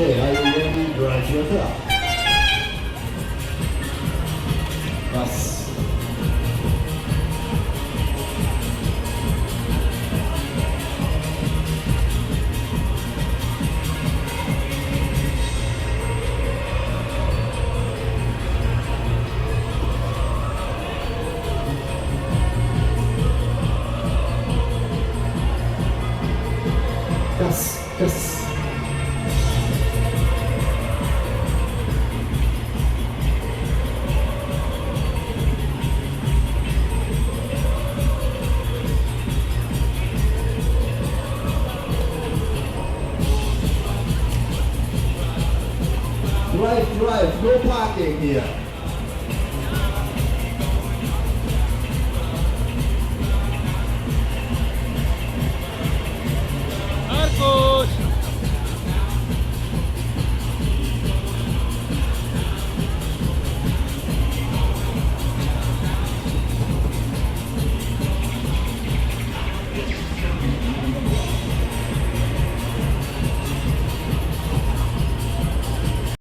Okay, are you ready? Drive your car. Gas. Gas, gas. Drive, no parking here.